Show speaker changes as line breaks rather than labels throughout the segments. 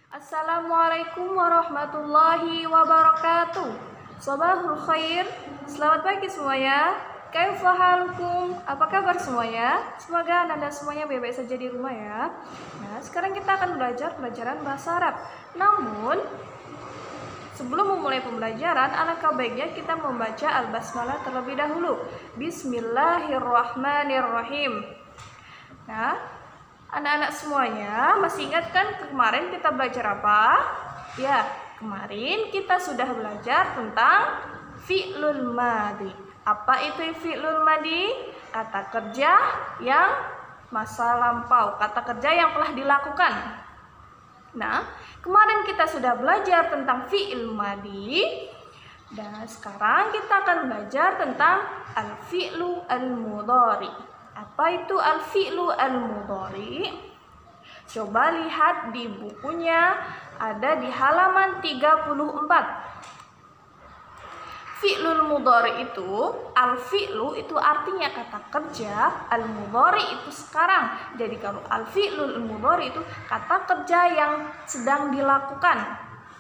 Assalamualaikum warahmatullahi wabarakatuh. Sabahul khair. Selamat pagi semuanya. Kaifa halukum? Apa kabar semuanya? Semoga Anda semuanya baik-baik saja di rumah ya. Nah, sekarang kita akan belajar pelajaran bahasa Arab. Namun, sebelum memulai pembelajaran, alangkah baiknya kita membaca Al-Basmalah terlebih dahulu. Bismillahirrahmanirrahim. Nah, anak-anak semuanya masih ingat kan kemarin kita belajar apa? Ya, kemarin kita sudah belajar tentang fi'lul madhi. Apa itu fi'lul madhi? Kata kerja yang masa lampau, kata kerja yang telah dilakukan. Nah, kemarin kita sudah belajar tentang fi'il madhi, dan sekarang kita akan belajar tentang al-fi'lu al-mudhari. Apa itu al-fi'lu al-mudhari? Coba lihat di bukunya, ada di halaman 34. Fi'lul mudhari itu, al-fi'lu itu artinya kata kerja, al-mudhari itu sekarang. Jadi kalau al-fi'lul mudhari itu kata kerja yang sedang dilakukan.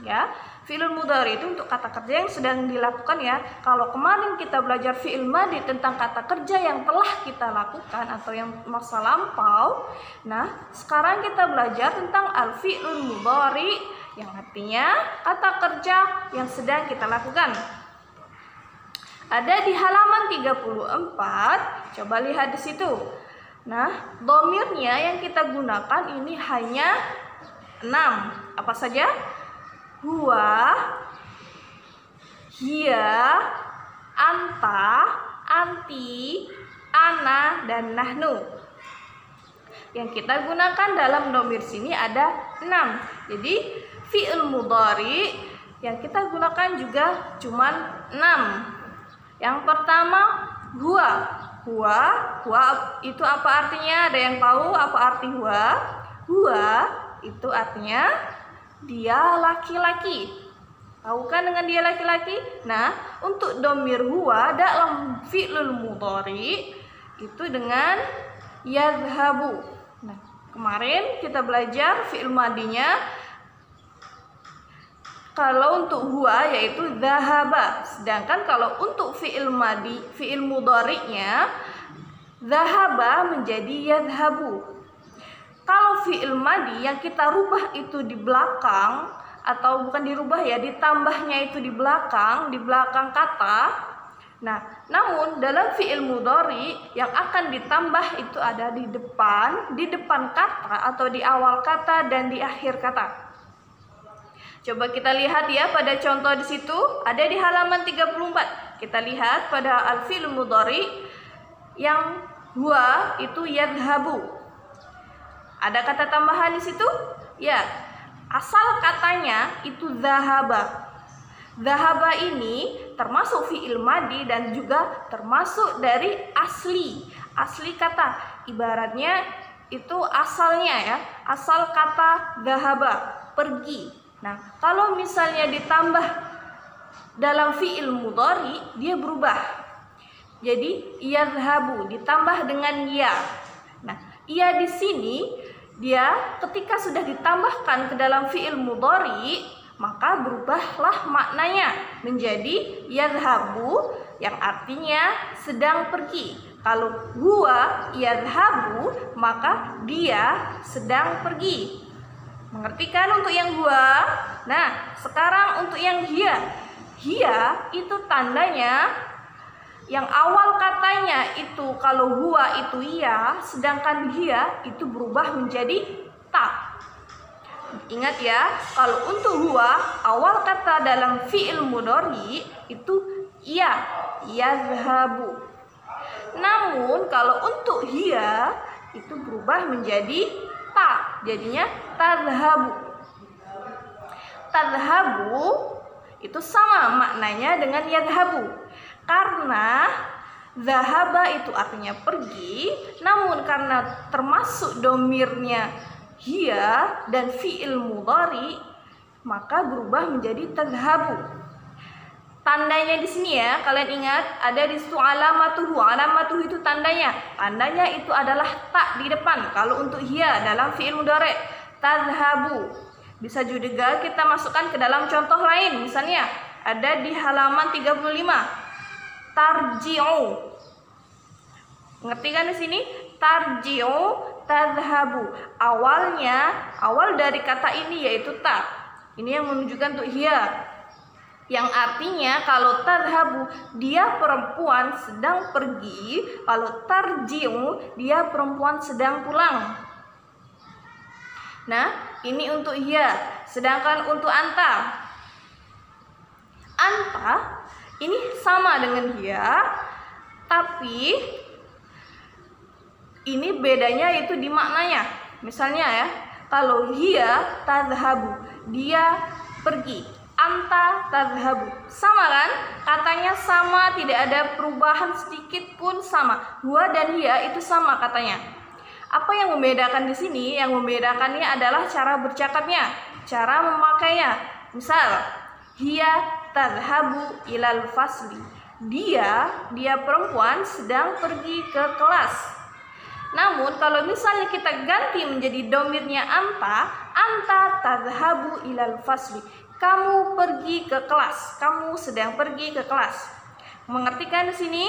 Ya, fi'lul mudhari itu untuk kata kerja yang sedang dilakukan ya. Kalau kemarin kita belajar fi'il madhi tentang kata kerja yang telah kita lakukan atau yang masa lampau. Nah, sekarang kita belajar tentang al-fi'lul mudhari yang artinya kata kerja yang sedang kita lakukan. Ada di halaman 34, coba lihat di situ. Nah, dhamirnya yang kita gunakan ini hanya 6. Apa saja? Huwa, hiya, anta, anti, ana, dan nahnu. Yang kita gunakan dalam dhamir sini ada 6. Jadi fi'il mudhari yang kita gunakan juga cuma 6. Yang pertama, huwa. Huwa itu apa artinya? Ada yang tahu apa arti huwa? Huwa itu artinya dia laki-laki. Tahu kan dengan dia laki-laki? Nah, untuk dhamir huwa dalam fi'lul mudhari itu dengan yadhhabu. Nah, kemarin kita belajar fi'il madhinya. Kalau untuk huwa yaitu dhahaba, sedangkan kalau untuk fi'il madhi, fi'il mudhari'nya dhahaba menjadi yadhhabu. Kalau fi'il madhi yang kita rubah itu di belakang, atau bukan dirubah ya, ditambahnya itu di belakang kata. Nah, namun dalam fi'il mudhari yang akan ditambah itu ada di depan kata atau di awal kata dan di akhir kata. Coba kita lihat ya pada contoh di situ, ada di halaman 34. Kita lihat pada al-fi'il mudhari yang huwa itu yadhhabu. Ada kata tambahan di situ? Ya, asal katanya itu dhahaba. Dhahaba ini termasuk fi'il madhi dan juga termasuk dari asli kata. Ibaratnya itu asalnya ya, asal kata dhahaba, pergi. Nah, kalau misalnya ditambah dalam fi'il mudhari, dia berubah. Jadi yadhhabu ditambah dengan ya. Nah, ya di sini dia ketika sudah ditambahkan ke dalam fi'il mudhari, maka berubahlah maknanya menjadi yadhhabu yang artinya sedang pergi. Kalau huwa yadhhabu, maka dia sedang pergi. Mengerti kan untuk yang huwa? Nah, sekarang untuk yang hiya. Hiya itu tandanya yang awal katanya itu kalau huwa itu iya, sedangkan hiya itu berubah menjadi ta. Ingat ya, kalau untuk huwa awal kata dalam fi'il mudhari itu iya, yadhhabu. Namun kalau untuk hiya itu berubah menjadi ta, jadinya tadhhabu. Tadhhabu itu sama maknanya dengan yadhhabu. Karena dhahaba itu artinya pergi, namun karena termasuk dhamirnya hiya dan fi'il mudhari, maka berubah menjadi tadhhabu. Tandanya di sini ya, kalian ingat ada di situ alamatuhu. Alamatuhu itu tandanya. Tandanya itu adalah ta di depan. Kalau untuk hiya dalam fi'il mudhari, tadhhabu. Bisa juga kita masukkan ke dalam contoh lain. Misalnya ada di halaman 35. Tarji'u. Ngerti kan di sini? Tarji'u, tadhhabu. Awal dari kata ini yaitu ta. Ini yang menunjukkan untuk hiya. Yang artinya kalau tadhhabu dia perempuan sedang pergi, kalau tarji'u dia perempuan sedang pulang. Nah, ini untuk hiya. Sedangkan untuk anta ini sama dengan hiya, tapi ini bedanya itu di maknanya. Misalnya ya, kalau hiya tadhhabu dia pergi, anta tadhhabu, sama kan? Katanya sama, tidak ada perubahan sedikit pun, sama. Huwa dan hiya itu sama katanya. Apa yang membedakan di sini? Yang membedakannya adalah cara bercakapnya, cara memakainya. Misal, hiya tadhhabu ilal fasli. Dia perempuan sedang pergi ke kelas. Namun kalau misalnya kita ganti menjadi domirnya anta tadhhabu ilal fasli. Kamu pergi ke kelas, kamu sedang pergi ke kelas. Mengertikan di sini?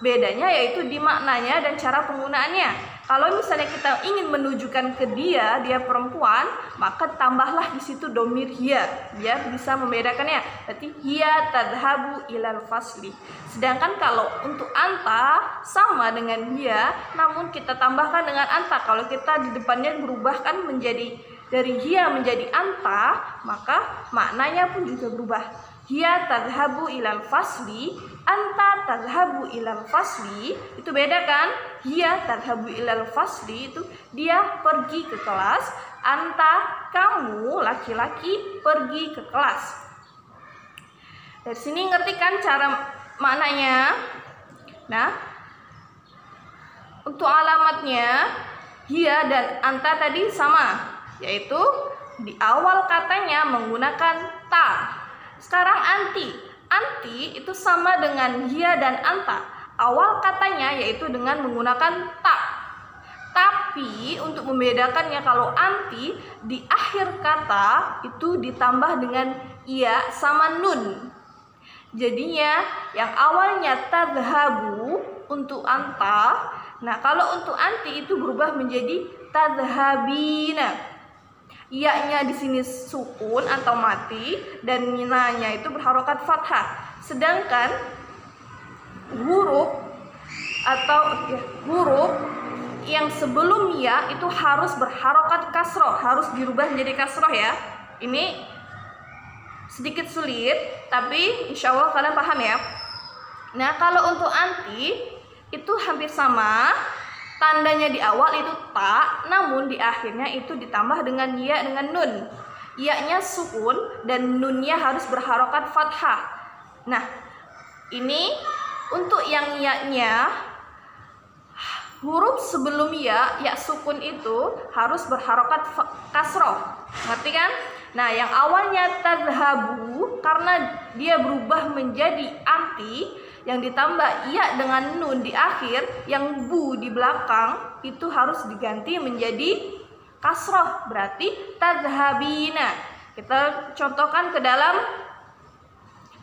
Bedanya yaitu di maknanya dan cara penggunaannya. Kalau misalnya kita ingin menunjukkan ke dia perempuan, maka tambahlah di situ domir hiya, biar bisa membedakannya. Berarti hiya tadhhabu ilal fasli. Sedangkan kalau untuk anta sama dengan hiya, namun kita tambahkan dengan anta. Kalau kita di depannya berubahkan menjadi dari hiya menjadi anta, maka maknanya pun juga berubah. Hiya tadhhabu ilal fasli, anta tadhhabu ilal fasli. Itu beda kan? Hiya tadhhabu ilal fasli itu dia pergi ke kelas, anta kamu laki-laki pergi ke kelas. Dari sini ngerti kan cara maknanya? Nah, untuk alamatnya hiya dan anta tadi sama, yaitu di awal katanya menggunakan ta. Sekarang anti itu sama dengan hiya dan anta. Awal katanya yaitu dengan menggunakan ta. Tapi untuk membedakannya, kalau anti di akhir kata itu ditambah dengan iya sama nun. Jadinya yang awalnya tadhhabu untuk anta, nah kalau untuk anti itu berubah menjadi tadhhabina. Iya-nya di sini sukun atau mati dan minanya itu berharokat fathah. Sedangkan huruf yang sebelum ya itu harus berharokat kasroh, harus dirubah menjadi kasroh ya. Ini sedikit sulit, tapi insya Allah kalian paham ya. Nah, kalau untuk anti itu hampir sama. Tandanya di awal itu ta, namun di akhirnya itu ditambah dengan ya dengan nun. Ya-nya sukun dan nunnya harus berharokat fathah. Nah, ini untuk yang ya-nya, huruf sebelum ya sukun itu harus berharokat kasroh. Ngerti kan? Nah, yang awalnya tadhhabu karena dia berubah menjadi anti, yang ditambah iya dengan nun di akhir, yang bu di belakang itu harus diganti menjadi kasroh, berarti tadhhabina. Kita contohkan ke dalam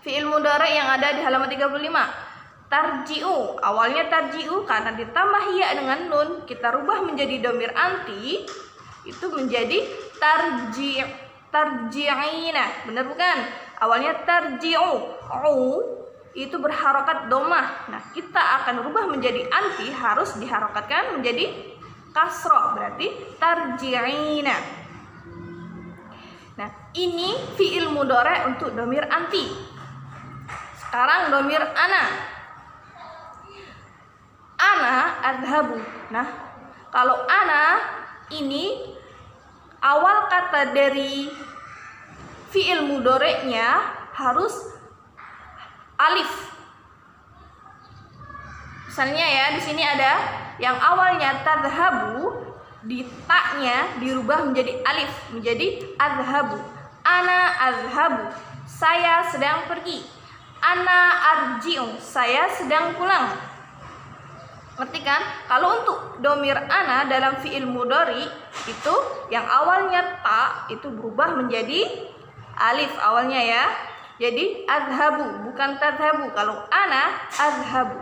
fi'il mudhari yang ada di halaman 35. Tarji'u, awalnya tarji'u karena ditambah iya dengan nun, kita rubah menjadi domir anti, itu menjadi tarji'ina. Benar bukan? Awalnya tarji'u, itu berharokat domah. Nah, kita akan rubah menjadi anti, harus diharokatkan menjadi kasroh, berarti tarji'ina. Nah, ini fi'il mudhari untuk domir anti. Sekarang domir ana adhabu. Nah, kalau ana ini awal kata dari fi'il mudhari'nya harus alif. Misalnya ya, di sini ada yang awalnya tadhhabu, di ta-nya dirubah menjadi alif, menjadi adhabu. Ana adhabu, saya sedang pergi. Ana arji'u, saya sedang pulang. Ngerti kan? Kalau untuk domir ana dalam fi'il mudhari itu yang awalnya ta itu berubah menjadi alif awalnya ya. Jadi azhabu bukan tadhabu. Kalau ana azhabu,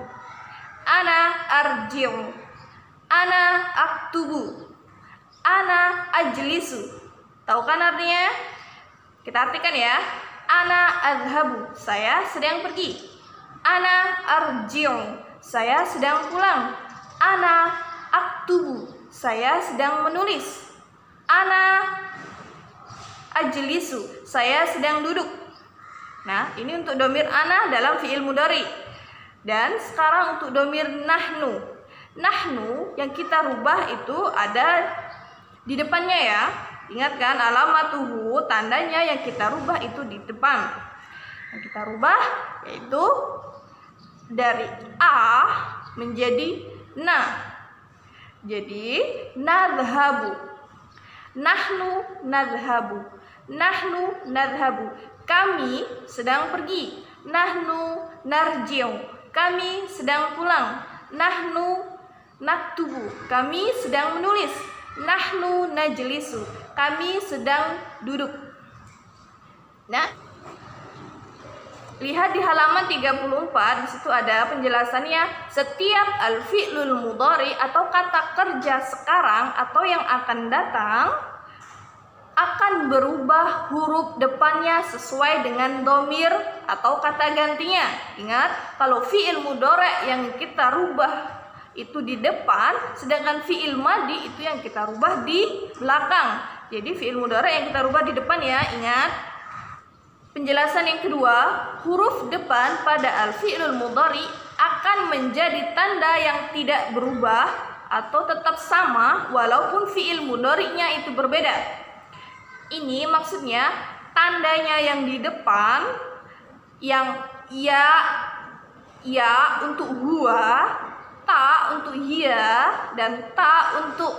ana arji'u, ana aktubu, ana ajlisu. Tahu kan artinya? Kita artikan ya. Ana azhabu, saya sedang pergi. Ana arji'u, saya sedang pulang. Ana aktubu, saya sedang menulis. Ana ajlisu, saya sedang duduk. Nah, ini untuk domir ana dalam fi'il mudhari. Dan sekarang untuk domir nahnu. Nahnu yang kita rubah itu ada di depannya ya. Ingat kan, alamatuhu, tandanya yang kita rubah itu di depan. Yang kita rubah yaitu dari a menjadi na. Jadi nadhabu, nahnu nadhabu, nahnu nadhabu, kami sedang pergi. Nahnu narji'u, kami sedang pulang. Nahnu naktubu, kami sedang menulis. Nahnu najlisu, kami sedang duduk. Nah, lihat di halaman 34, di situ ada penjelasannya. Setiap al-fi'lul mudhari atau kata kerja sekarang atau yang akan datang akan berubah huruf depannya sesuai dengan domir atau kata gantinya. Ingat, kalau fi'il mudhari yang kita rubah itu di depan, sedangkan fi'il madi itu yang kita rubah di belakang. Jadi fi'il mudhari yang kita rubah di depan ya, ingat. Penjelasan yang kedua, huruf depan pada al-fi'lul mudhari akan menjadi tanda yang tidak berubah atau tetap sama walaupun fi'il mudhari'nya itu berbeda. Ini maksudnya tandanya yang di depan, yang ya untuk huwa, ta untuk hiya, dan ta untuk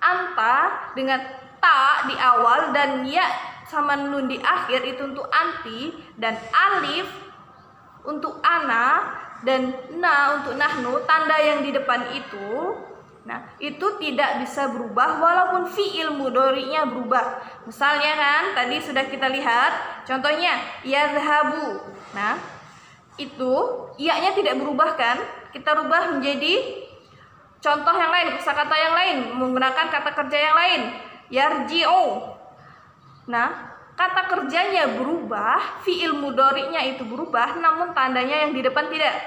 anta dengan ta di awal dan ya sama nun di akhir itu untuk anti, dan alif untuk ana dan na untuk nahnu, tanda yang di depan itu. Nah, itu tidak bisa berubah walaupun fi'il mudhari'nya berubah. Misalnya kan, tadi sudah kita lihat contohnya yazhabu. Nah, itu iya-nya tidak berubah kan? Kita rubah menjadi contoh yang lain, kosakata yang lain, menggunakan kata kerja yang lain. Yarji'u. Nah, kata kerjanya berubah, fi'il mudhari'nya itu berubah, namun tandanya yang di depan tidak.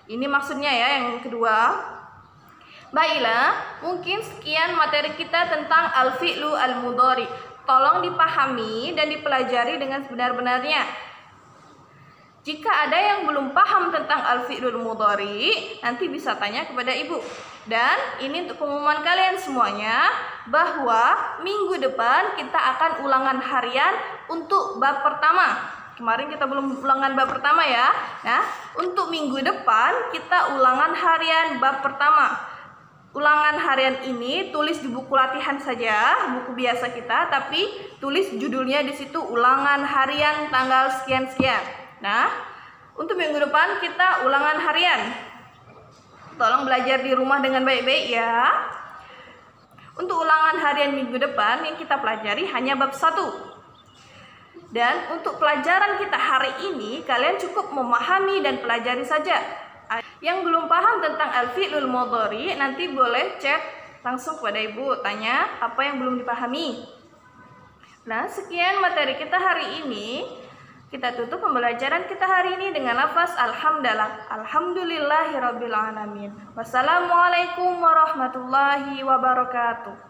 Ini maksudnya ya yang kedua. Baiklah, mungkin sekian materi kita tentang al-fi'lu al-mudhari. Tolong dipahami dan dipelajari dengan sebenar-benarnya. Jika ada yang belum paham tentang al-fi'lul mudhari, nanti bisa tanya kepada ibu. Dan ini untuk pengumuman kalian semuanya, bahwa minggu depan kita akan ulangan harian untuk bab pertama. Kemarin kita belum ulangan bab pertama ya. Nah, untuk minggu depan kita ulangan harian bab pertama. Ulangan harian ini tulis di buku latihan saja, buku biasa kita, tapi tulis judulnya di situ ulangan harian tanggal sekian-sekian. Nah, untuk minggu depan kita ulangan harian. Tolong belajar di rumah dengan baik-baik ya. Untuk ulangan harian minggu depan yang kita pelajari hanya bab 1. Dan untuk pelajaran kita hari ini, kalian cukup memahami dan pelajari saja. Yang belum paham tentang al-fi'lul mudhari, nanti boleh chat langsung kepada ibu, tanya apa yang belum dipahami. Nah, sekian materi kita hari ini. Kita tutup pembelajaran kita hari ini dengan lafaz alhamdulillah. Alhamdulillahirabbil alamin. Wassalamualaikum warahmatullahi wabarakatuh.